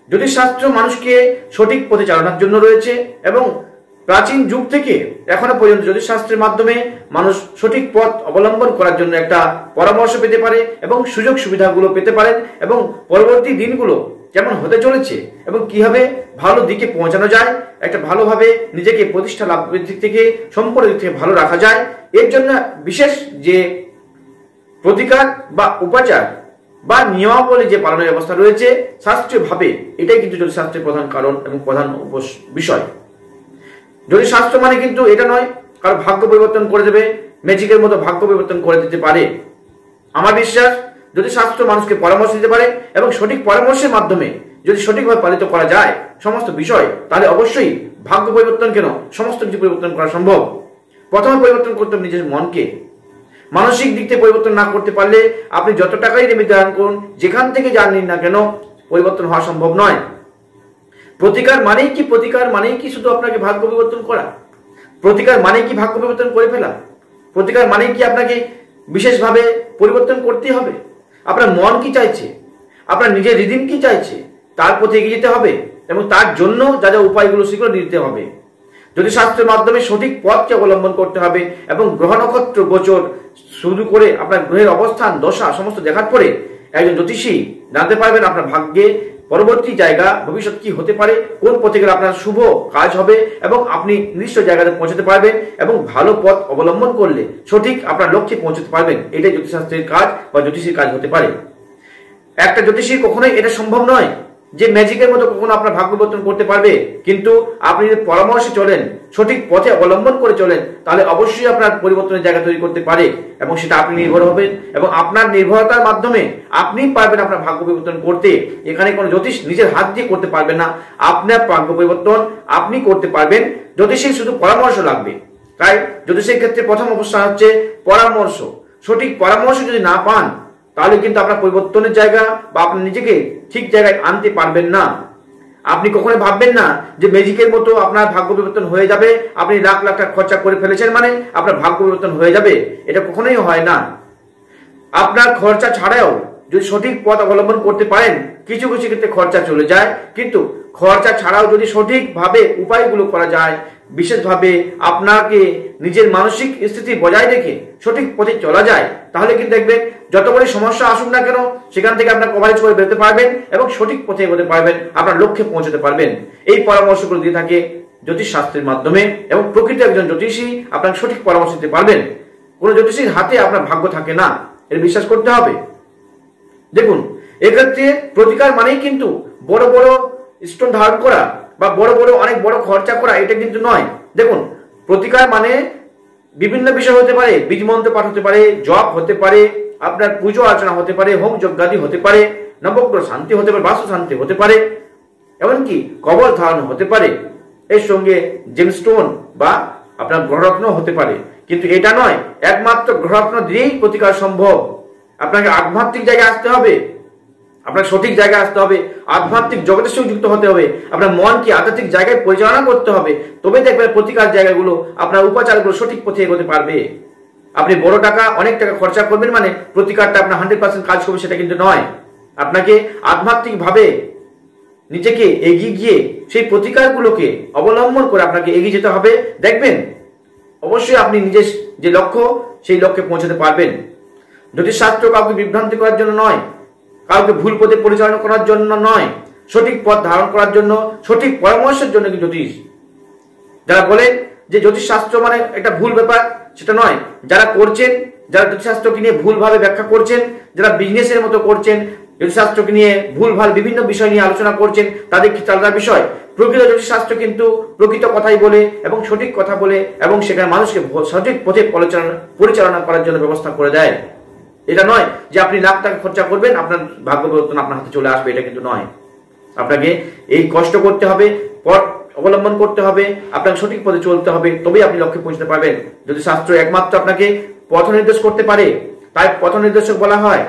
জ্যোতিষশাস্ত্র মানুষকে সঠিক পথে চালানোর জন্য রয়েছে এবং প্রাচীন যুগ থেকে এখনো পর্যন্ত জ্যোতিষশাস্ত্রের মাধ্যমে মানুষ সঠিক পথ অবলম্বন করার জন্য একটা পরামর্শ পেতে পারে এবং সুযোগ সুবিধাগুলো পেতে পারেন এবং পরবর্তী দিনগুলো কেমন হতে চলেছে এবং কিভাবে ভালো দিকে পৌঁছানো যায়, একটা ভালোভাবে নিজেকে প্রতিষ্ঠা লাভের দিক থেকে সম্পর্ক দিক থেকে ভালো রাখা যায়, এর জন্য বিশেষ যে প্রতিকার বা উপাচার বা নিয়মাবলী যে পালনের ব্যবস্থা রয়েছে শাস্ত্রীয়ভাবে, এটাই কিন্তু জ্যোতিষশাস্ত্রের প্রধান কারণ এবং প্রধান বিষয়। জ্যোতিষশাস্ত্র মানে কিন্তু এটা নয় কারো ভাগ্য পরিবর্তন করে দেবে, ম্যাজিকের মতো ভাগ্য পরিবর্তন করে দিতে পারে। আমার বিশ্বাস জ্যোতিষশাস্ত্র মানুষকে পরামর্শ দিতে পারে এবং সঠিক পরামর্শের মাধ্যমে যদি সঠিকভাবে পালিত করা যায় সমস্ত বিষয়, তাহলে অবশ্যই ভাগ্য পরিবর্তন কেন সমস্ত কিছু পরিবর্তন করা সম্ভব। প্রথমে পরিবর্তন করতে হবে নিজের মনকে। মানসিক দিক থেকে পরিবর্তন না করতে পারলে আপনি যত টাকাই রেমিট দান করুন, যেখান থেকে যান নিন না কেন, পরিবর্তন হওয়া সম্ভব নয়। প্রতিকার মানেই কি? প্রতিকার মানেই কি শুধু আপনাকে ভাগ্য পরিবর্তন করা? প্রতিকার মানেই কি ভাগ্য পরিবর্তন করে ফেলা? প্রতিকার মানেই কি আপনাকে বিশেষভাবে পরিবর্তন করতে হবে? আপনার মন কি চাইছে, আপনার নিজের রিদিম কি চাইছে, তার পথে এগিয়ে যেতে হবে এবং তার জন্য যা যা উপায়গুলো সেগুলো নিতে হবে। জ্যোতিষশাস্ত্রের মাধ্যমে সঠিক পথকে অবলম্বন করতে হবে এবং গ্রহ নক্ষত্র গোচর শুরু করে আপনার গ্রহের অবস্থান দশা সমস্ত দেখার পরে একজন জ্যোতিষী জানতে পারবেন আপনার ভাগ্যে পরবর্তী জায়গা ভবিষ্যৎ কি হতে পারে, কোন পথে গেলে আপনার শুভ কাজ হবে এবং আপনি নির্দিষ্ট জায়গাতে পৌঁছাতে পারবেন এবং ভালো পথ অবলম্বন করলে সঠিক আপনার লক্ষ্যে পৌঁছতে পারবেন। এটাই জ্যোতিষশাস্ত্রের কাজ বা জ্যোতিষীর কাজ হতে পারে। একটা জ্যোতিষী কখনোই এটা সম্ভব নয় যে ম্যাজিকের মতো কখনো আপনার ভাগ্য পরিবর্তন করতে পারবে, কিন্তু আপনি যদি পরামর্শে চলেন, সঠিক পথে অবলম্বন করে চলেন, তাহলে অবশ্যই আপনার পরিবর্তনের জায়গা তৈরি করতে পারে এবং সেটা আপনি নির্ভর হবেন এবং আপনার নির্ভরতার মাধ্যমে আপনি পারবেন আপনার ভাগ্য পরিবর্তন করতে। এখানে কোনো জ্যোতিষ নিজের হাত দিয়ে করতে পারবেন না, আপনার ভাগ্য পরিবর্তন আপনি করতে পারবেন। জ্যোতিষীর শুধু পরামর্শ লাগবে। তাই জ্যোতিষের ক্ষেত্রে প্রথম অবস্থা হচ্ছে পরামর্শ। সঠিক পরামর্শ যদি না পান তাহলে কিন্তু আপনার পরিবর্তনের জায়গা বা আপনি নিজেকে ঠিক জায়গায় আনতে পারবেন না। আপনি কখনোই ভাববেন না যে ম্যাজিকের মতো আপনার ভাগ্য পরিবর্তন হয়ে যাবে, আপনি লাখ লাখ টাকা খরচা করে ফেলেছেন মানে আপনার ভাগ্য পরিবর্তন হয়ে যাবে, এটা কখনোই হয় না। আপনার খরচা ছাড়াও যদি সঠিক পথ অবলম্বন করতে পারেন, কিছু কিছু ক্ষেত্রে খরচা চলে যায়, কিন্তু খরচা ছাড়াও যদি সঠিকভাবে উপায়গুলো করা যায়, বিশেষভাবে আপনাকে নিজের মানসিক স্থিতি বজায় রেখে সঠিক পথে চলা যায়, তাহলে কিন্তু দেখবেন যত বড় সমস্যা আসুক না কেন সেখান থেকে আপনার কভারেজ করে বেরোতে পারবেন এবং সঠিক পথে এগোতে পারবেন, আপনার লক্ষ্যে পৌঁছতে পারবেন। এই পরামর্শগুলো দিয়ে থাকে জ্যোতিষশাস্ত্রের মাধ্যমে এবং প্রকৃত একজন জ্যোতিষী আপনাকে সঠিক পরামর্শ দিতে পারবেন। কোনো জ্যোতিষীর হাতে আপনার ভাগ্য থাকে না, এর বিশ্বাস করতে হবে। দেখুন, এক্ষেত্রে প্রতিকার মানেই কিন্তু বড় বড় স্টোন ধারণ করা বা বড় বড় অনেক বড় খরচা করা, এটা কিন্তু নয়। দেখুন, প্রতিকার মানে বিভিন্ন বিষয় হতে পারে, বীজ মন্ত্র পাঠ হতে পারে, জপ হতে পারে, আপনার পুজো অর্চনা হতে পারে, হোম যজ্ঞাদি হতে পারে, নবগ্রহ শান্তি হতে পারে, বাস্তু শান্তি হতে পারে, এমনকি কবচ ধারণ হতে পারে, এর সঙ্গে জেমস্টোন বা আপনার গ্রহরত্ন হতে পারে। কিন্তু এটা নয় একমাত্র গ্রহরত্ন দিয়েই প্রতিকার সম্ভব। আপনাকে আধ্যাত্মিক জায়গায় আসতে হবে, আপনার সঠিক জায়গায় আসতে হবে, আধ্যাত্মিক জগতের সঙ্গে যুক্ত হতে হবে, আপনার মনকে আধ্যাত্মিক জায়গায় পরিচালনা করতে হবে, তবে দেখবেন প্রতিকার জায়গাগুলো আপনার উপাচারগুলো সঠিক পথে এগোতে পারবে। আপনি বড় টাকা অনেক টাকা খরচা করবেন মানে প্রতিকারটা আপনার 100% কাজ করবে সেটা কিন্তু নয়। আপনাকে আধ্যাত্মিকভাবে নিজেকে এগিয়ে গিয়ে সেই প্রতিকারগুলোকে অবলম্বন করে আপনাকে এগিয়ে যেতে হবে। দেখবেন অবশ্যই আপনি নিজের যে লক্ষ্য সেই লক্ষ্যে পৌঁছাতে পারবেন। জ্যোতিষশাস্ত্র কাউকে বিভ্রান্তি করার জন্য নয়, কাউকে ভুল পথে পরিচালনা করার জন্য নয়, সঠিক পথ ধারণ করার জন্য, সঠিক পরামর্শের জন্য কি জ্যোতিষ। যারা বলেন যে জ্যোতিষশাস্ত্র মানে একটা ভুল ব্যাপার, সেটা নয়। যারা করছেন, যারা জ্যোতিষশাস্ত্রকে নিয়ে ভুলভাবে ব্যাখ্যা করছেন, যারা বিজনেসের মতো করছেন, জ্যোতিষশাস্ত্রকে নিয়ে ভুলভাল বিভিন্ন বিষয় নিয়ে আলোচনা করছেন, তাদের কি আলাদা বিষয়। প্রকৃত জ্যোতিষশাস্ত্র কিন্তু প্রকৃত কথাই বলে এবং সঠিক কথা বলে এবং সেখানে মানুষকে সঠিক পথে পরিচালনা করার জন্য ব্যবস্থা করে দেয়। এটা নয় যে আপনি লাখ টাকা খরচা করবেন আপনার ভাগ্য পরিবর্তন আপনার হাতে চলে আসবে, এটা কিন্তু নয়। আপনাকে এই কষ্ট করতে হবে, পথ অবলম্বন করতে হবে, আপনাকে সঠিক পথে চলতে হবে, তবেই আপনি লক্ষ্যে পৌঁছতে পারবেন। যদি শাস্ত্র একমাত্র আপনাকে পথ নির্দেশ করতে পারে, তাই পথ নির্দেশক বলা হয়।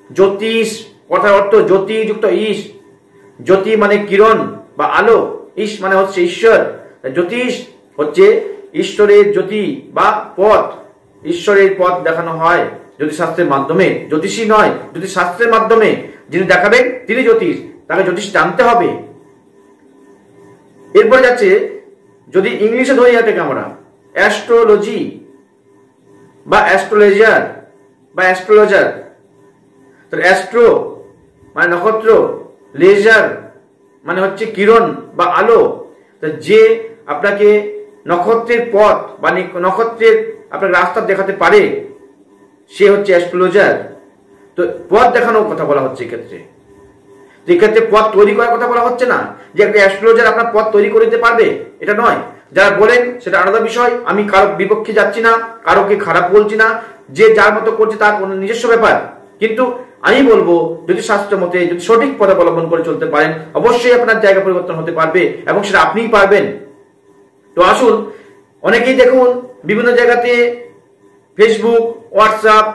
জ্যোতিষ কথার অর্থ জ্যোতিযুক্ত ঈশ। জ্যোতি মানে কিরণ বা আলো, ঈশ মানে হচ্ছে ঈশ্বর। জ্যোতিষ হচ্ছে ঈশ্বরের জ্যোতি বা পথ, ঈশ্বরের পথ দেখানো হয় জ্যোতিষশাস্ত্রের মাধ্যমে। জ্যোতিষী নয়, জ্যোতিষশাস্ত্রের মাধ্যমে যিনি দেখাবেন তিনি জ্যোতিষ। তাকে জ্যোতিষ জানতে হবে। এরপরে যাচ্ছে, যদি ইংলিশে ধরি এটাকে আমরা অ্যাস্ট্রোলজি বা অ্যাস্ট্রোলজার বা অ্যাস্ট্রোলজার, তো অ্যাস্ট্রো মানে নক্ষত্র, লেজার মানে হচ্ছে কিরণ বা আলো। তো যে আপনাকে নক্ষত্রের পথ বা নক্ষত্রের আপনাকে রাস্তা দেখাতে পারে সে হচ্ছে অ্যাস্ট্রোলজার। তো পথ দেখানোর কথা বলা হচ্ছে এক্ষেত্রে পথ তৈরি করার কথা বলা হচ্ছে না যে একটা অ্যাস্ট্রোলজার আপনার পথ তৈরি করে দিতে পারবে, এটা নয়। যারা বলেন সেটা আলাদা বিষয়, আমি কারো বিপক্ষে যাচ্ছি না, কারোকে খারাপ বলছি না, যে যার মতো করছে তার কোনো নিজস্ব ব্যাপার। কিন্তু আমি বলবো যদি শাস্ত্র মতে যদি সঠিক পথ অবলম্বন করে চলতে পারেন অবশ্যই আপনার জায়গা পরিবর্তন হতে পারবে এবং সেটা আপনিই পারবেন। তো আসুন, অনেকেই দেখুন বিভিন্ন জায়গাতে ফেসবুক, হোয়াটসঅ্যাপ,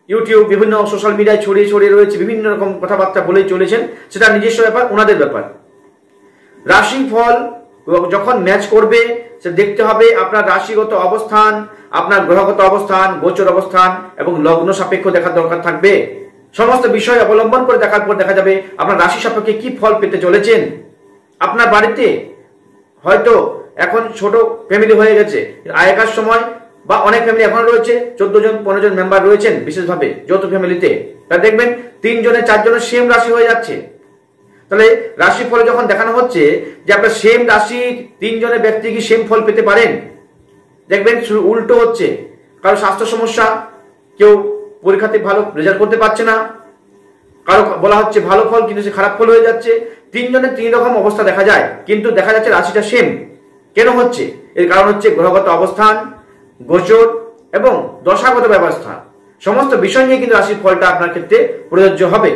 ইউটিউব বিভিন্ন সোশ্যাল মিডিয়ায় ছড়িয়ে ছড়িয়ে রয়েছে, বিভিন্ন রকম কথাবার্তা বলেই চলেছেন, সেটা নিজস্ব ব্যাপার, ওনাদের ব্যাপার। রাশি ফল যখন ম্যাচ করবে সে দেখতে হবে আপনার রাশিগত অবস্থান, আপনার গ্রহগত অবস্থান, গোচর অবস্থান এবং লগ্ন সাপেক্ষ দেখার দরকার থাকবে। সমস্ত বিষয় অবলম্বন করে দেখার পর দেখা যাবে আপনার রাশি সাপেক্ষে কি ফল পেতে চলেছেন। আপনার বাড়িতে হয়তো এখন ছোট ফ্যামিলি হয়ে গেছে, আগেকার সময় বা অনেক ফ্যামিলি এখন রয়েছে 14 জন 15 জন মেম্বার রয়েছেন বিশেষভাবে যৌথ ফ্যামিলিতে, তা দেখবেন 3 জনের 4 জনের সেম রাশি হয়ে যাচ্ছে। তাহলে রাশি ফলে যখন দেখানো হচ্ছে যে আপনার সেম রাশি 3 জনের ব্যক্তি কি সেম ফল পেতে পারেন, দেখবেন শুধু উল্টো হচ্ছে। কারো স্বাস্থ্য সমস্যা, কেউ পরীক্ষাতে ভালো রেজাল্ট করতে পারছে না, কারো বলা হচ্ছে ভালো ফল কিন্তু সে খারাপ ফল হয়ে যাচ্ছে। 3 জনের 3 রকম অবস্থা দেখা যায়, কিন্তু দেখা যাচ্ছে রাশিটা সেম। কেন হচ্ছে? এর কারণ হচ্ছে গ্রহগত অবস্থান, গোচর এবং দশাগত ব্যবস্থা। সমস্ত বিষয় নিয়ে কিন্তু রাশির ফলটা আপনার ক্ষেত্রে প্রযোজ্য হবে।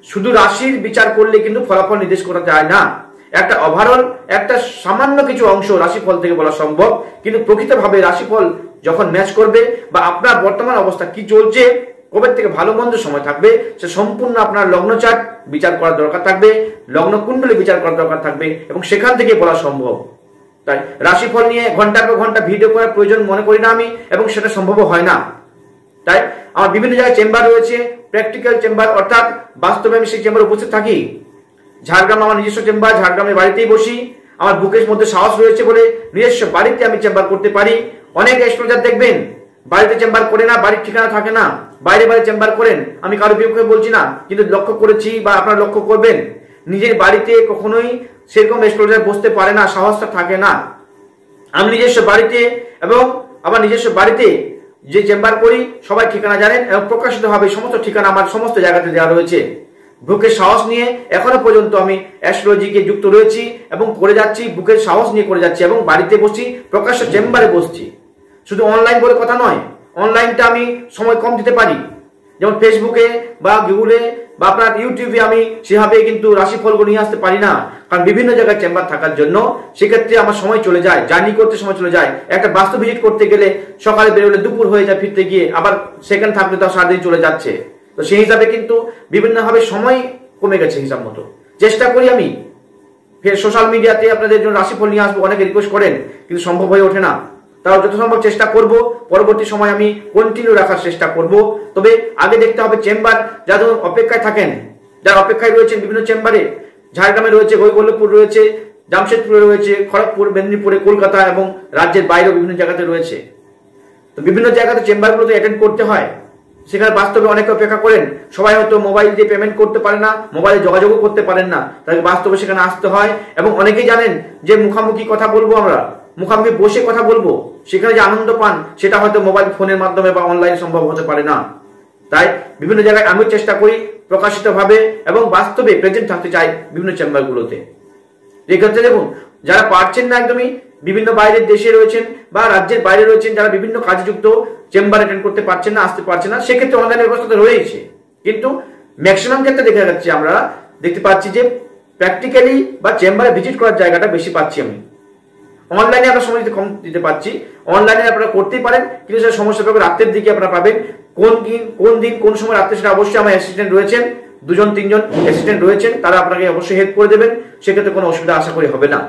শুধু রাশির বিচার করলে কিন্তু ফলাফল নির্দেশ করা যায় না। একটা ওভারঅল একটা সামান্য কিছু অংশ রাশিফল থেকে বলা সম্ভব, কিন্তু প্রকৃতভাবে রাশিফল যখন ম্যাচ করবে বা আপনার বর্তমান অবস্থা কি চলছে, কবে থেকে ভালো মন্দ সময় থাকবে, সে সম্পূর্ণ আপনার লগ্ন চার্ট বিচার করার দরকার থাকবে, লগ্ন কুণ্ডলী বিচার করার দরকার থাকবে এবং সেখান থেকে বলা সম্ভব। তাই রাশিফল নিয়ে ঘন্টার পর ঘন্টা ভিডিও করার প্রয়োজন মনে করি না আমি, এবং সেটা সম্ভব হয় না। তাই আমার বিভিন্ন জায়গায় চেম্বার রয়েছে, প্র্যাকটিক্যাল চেম্বার, অর্থাৎ বাস্তবে আমি সেই চেম্বারে উপস্থিত থাকি। ঝাড়গ্রাম আমার নিজস্ব চেম্বার, ঝাড়গ্রামের বাড়িতেই বসি। আমার বুকের মধ্যে সাহস রয়েছে বলে নিজস্ব বাড়িতে আমি চেম্বার করতে পারি। অনেক অ্যাস্ট্রোলজার দেখবেন বাড়িতে চেম্বার করে না, বাড়ির ঠিকানা থাকে না, বাইরে বাইরে চেম্বার করেন। আমি কারো বিপক্ষে বলছি না, কিন্তু লক্ষ্য করেছি বা আপনারা লক্ষ্য করবেন, নিজের বাড়িতে কখনোই সেরকম অ্যাস্ট্রোলজার বসতে পারে না, সাহসটা থাকে না। আমি নিজস্ব বাড়িতে এবং আমার নিজস্ব বাড়িতে যে চেম্বার করি সবাই ঠিকানা জানেন এবং প্রকাশিত হবে সমস্ত ঠিকানা আমার সমস্ত জায়গাতে দেওয়া রয়েছে। বুকের সাহস নিয়ে এখনো পর্যন্ত আমি অ্যাস্ট্রোলজিকে যুক্ত রয়েছি এবং করে যাচ্ছি, বুকের সাহস নিয়ে করে যাচ্ছি এবং বাড়িতে বসছি, প্রকাশ্য চেম্বারে বসছি। শুধু অনলাইন বলে কথা নয়, অনলাইনটা আমি সময় কম দিতে পারি, যেমন ফেসবুকে বা গুগলে বা আপনার ইউটিউবে আমি সেভাবে কিন্তু রাশিফলগুলো নিয়ে আসতে পারি না, কারণ বিভিন্ন জায়গায় চেম্বার থাকার জন্য সেক্ষেত্রে আমার সময় চলে যায়, জার্নি করতে সময় চলে যায়। একটা বাস্তব ভিজিট করতে গেলে সকালে বেরোলে দুপুর হয়ে যায়, ফিরতে গিয়ে আবার সেখানে থাকলে তাও সারাদিন চলে যাচ্ছে। তো সেই হিসাবে কিন্তু বিভিন্নভাবে সময় কমে গেছে হিসাব মতো। চেষ্টা করি আমি ফের সোশ্যাল মিডিয়াতে আপনাদের জন্য রাশিফল নিয়ে আসবো, অনেকে রিকোয়েস্ট করেন, কিন্তু সম্ভব হয়ে ওঠে না। তাও যত সম্ভব চেষ্টা করব, পরবর্তী সময় আমি কন্টিনিউ রাখার চেষ্টা করব। তবে আগে দেখতে হবে চেম্বার, যারা অপেক্ষায় থাকেন, যারা অপেক্ষায় রয়েছেন বিভিন্ন চেম্বারে, ঝাড়গ্রামে রয়েছে, গৈবল্লভপুর রয়েছে, জামশেদপুরে রয়েছে, খড়গপুর, মেদিনীপুরে, কলকাতা এবং রাজ্যের বাইরেও বিভিন্ন জায়গাতে রয়েছে। তো বিভিন্ন জায়গাতে চেম্বারগুলোতে অ্যাটেন্ড করতে হয়, সেখানে বাস্তবে অনেকে অপেক্ষা করেন। সবাই হয়তো মোবাইল দিয়ে পেমেন্ট করতে পারে না, মোবাইলে যোগাযোগও করতে পারেন না, তাকে বাস্তবে সেখানে আসতে হয়। এবং অনেকেই জানেন যে মুখামুখি কথা বলবো, আমরা মুখামুখি বসে কথা বলবো, সেখানে যে আনন্দ পান সেটা হয়তো মোবাইল ফোনের মাধ্যমে বা অনলাইনে সম্ভব হতে পারে না। তাই বিভিন্ন জায়গায় আমি চেষ্টা করি প্রকাশিতভাবে এবং বাস্তবে প্রেজেন্ট থাকতে চাই বিভিন্ন চেম্বারগুলোতে। এক্ষেত্রে দেখুন, যারা পারছেন না একদমই, বিভিন্ন বাইরের দেশে রয়েছেন বা রাজ্যের বাইরে রয়েছেন, যারা বিভিন্ন কাজে যুক্ত, চেম্বার অ্যাটেন্ড করতে পারছেন না, আসতে পারছেন না, সেক্ষেত্রে অনলাইনের ব্যবস্থা রয়েছে। কিন্তু ম্যাক্সিমাম ক্ষেত্রে দেখা যাচ্ছে, আমরা দেখতে পাচ্ছি যে প্র্যাকটিক্যালি বা চেম্বারে ভিজিট করার জায়গাটা বেশি পাচ্ছি আমি। অনলাইনে আমরা সময় কম দিতে পারছি, অনলাইনে আপনারা করতেই পারেন, কিন্তু সেটা সমস্যা পাবে রাতের দিকে আপনারা পাবেন। কোন দিন কোন সময় রাত্রে সেটা অবশ্যই আমার অ্যাসিস্ট্যান্ট রয়েছেন, 2-3 জন অ্যাসিস্ট্যান্ট রয়েছেন, তারা আপনাকে অবশ্যই হেল্প করে দেবেন। সেক্ষেত্রে কোনো অসুবিধা আশা করি হবে না।